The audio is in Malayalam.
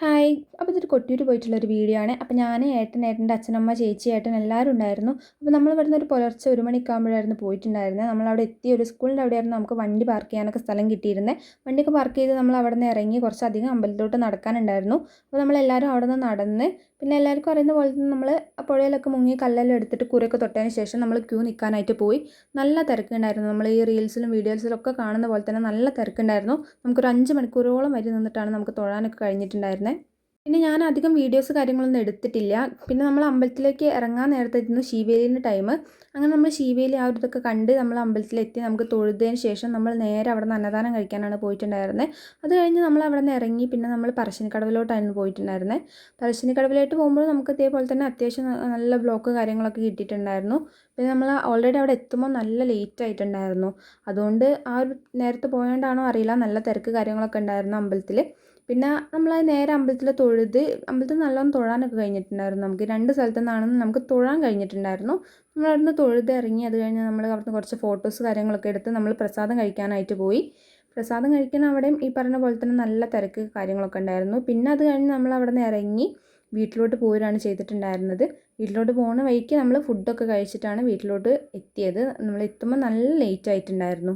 ഹായ്. അപ്പോൾ ഇതൊരു കൊട്ടിയൂർ പോയിട്ടുള്ളൊരു വീഡിയോ ആണ്. അപ്പോൾ ഞാൻ, ഏട്ടൻ്റെ അച്ഛനമ്മ, ചേച്ചി, ഏട്ടൻ എല്ലാവരും ഉണ്ടായിരുന്നു. അപ്പോൾ നമ്മൾ ഇവിടുന്ന് ഒരു പുലർച്ചെ 1 മണിയൊക്കെ പോയിട്ടുണ്ടായിരുന്നത്. നമ്മളവിടെ എത്തി. ഒരു സ്കൂളിൻ്റെ അവിടെയായിരുന്നു നമുക്ക് വണ്ടി പാർക്ക് ചെയ്യാനൊക്കെ സ്ഥലം കിട്ടിയിരുന്നത്. വണ്ടിയൊക്കെ പാർക്ക് ചെയ്ത് നമ്മൾ അവിടെ നിന്ന് ഇറങ്ങി കുറച്ചധികം അമ്പലത്തിലോട്ട് നടക്കാനുണ്ടായിരുന്നു. അപ്പോൾ നമ്മളെല്ലാവരും അവിടെ നിന്ന് നടന്ന്, പിന്നെ എല്ലാവർക്കും അറിയുന്ന പോലെ തന്നെ നമ്മൾ പുഴയിലൊക്കെ മുങ്ങി കല്ലെല്ലാം എടുത്തിട്ട് കുരയൊക്കെ തൊട്ടതിന് ശേഷം നമ്മൾ ക്യൂ നിൽക്കാനായിട്ട് പോയി. നല്ല തിരക്കുണ്ടായിരുന്നു. നമ്മൾ ഈ റീൽസിലും വീഡിയോസിലും ഒക്കെ കാണുന്ന പോലെ തന്നെ നല്ല തിരക്കുണ്ടായിരുന്നു. നമുക്കൊരു 5 മണിക്കൂറോളം വരി നിന്നിട്ടാണ് നമുക്ക് തൊഴാനൊക്കെ കഴിഞ്ഞിട്ടുണ്ടായിരുന്നത്. പിന്നെ ഞാൻ അധികം വീഡിയോസ് കാര്യങ്ങളൊന്നും എടുത്തിട്ടില്ല. പിന്നെ നമ്മൾ അമ്പലത്തിലേക്ക് ഇറങ്ങാൻ നേരത്തായിരുന്നു ശീവേലിൻ്റെ ടൈം. അങ്ങനെ നമ്മൾ ശീവേലി ആ ഒരു ഇതൊക്കെ കണ്ട് നമ്മൾ അമ്പലത്തിലെത്തി. നമുക്ക് തൊഴുതതിന് ശേഷം നമ്മൾ നേരെ അവിടെ നിന്ന് അന്നദാനം കഴിക്കാനാണ് പോയിട്ടുണ്ടായിരുന്നത്. അത് കഴിഞ്ഞ് നമ്മൾ അവിടെ നിന്ന് ഇറങ്ങി പിന്നെ നമ്മൾ പറശ്ശിനിക്കടവിലോട്ടായിരുന്നു പോയിട്ടുണ്ടായിരുന്നത്. പറശ്ശിനിക്കടവിലോട്ട് പോകുമ്പോൾ നമുക്ക് ഇതേപോലെ തന്നെ അത്യാവശ്യം നല്ല ബ്ലോക്ക് കാര്യങ്ങളൊക്കെ കിട്ടിയിട്ടുണ്ടായിരുന്നു. പിന്നെ നമ്മൾ ഓൾറെഡി അവിടെ എത്തുമ്പോൾ നല്ല ലേറ്റ് ആയിട്ടുണ്ടായിരുന്നു. അതുകൊണ്ട് ആ ഒരു നേരത്തെ പോയതുകൊണ്ടാണോ അറിയില്ല, നല്ല തിരക്ക് കാര്യങ്ങളൊക്കെ ഉണ്ടായിരുന്നു അമ്പലത്തിൽ. പിന്നെ നമ്മൾ നേരെ അമ്പലത്തിൽ തൊഴുത്, അമ്പലത്തിൽ നല്ലോണം തൊഴാനൊക്കെ കഴിഞ്ഞിട്ടുണ്ടായിരുന്നു. നമുക്ക് 2 സ്ഥലത്തു നിന്നാണെന്ന് നമുക്ക് തൊഴാൻ കഴിഞ്ഞിട്ടുണ്ടായിരുന്നു. നമ്മൾ അവിടുന്ന് തൊഴുത് ഇറങ്ങി. അത് കഴിഞ്ഞ് നമ്മൾ അവിടുന്ന് കുറച്ച് ഫോട്ടോസ് കാര്യങ്ങളൊക്കെ എടുത്ത് നമ്മൾ പ്രസാദം കഴിക്കാനായിട്ട് പോയി. പ്രസാദം കഴിക്കുന്ന അവിടെയും ഈ പറഞ്ഞ പോലെ തന്നെ നല്ല തിരക്ക് കാര്യങ്ങളൊക്കെ ഉണ്ടായിരുന്നു. പിന്നെ അത് കഴിഞ്ഞ് നമ്മൾ അവിടെ നിന്ന് ഇറങ്ങി വീട്ടിലോട്ട് പോരുകയാണ് ചെയ്തിട്ടുണ്ടായിരുന്നത്. വീട്ടിലോട്ട് പോകുന്ന വഴിക്ക് നമ്മൾ ഫുഡൊക്കെ കഴിച്ചിട്ടാണ് വീട്ടിലോട്ട് എത്തിയത്. നമ്മൾ എത്തുമ്പോൾ നല്ല ലേറ്റ് ആയിട്ടുണ്ടായിരുന്നു.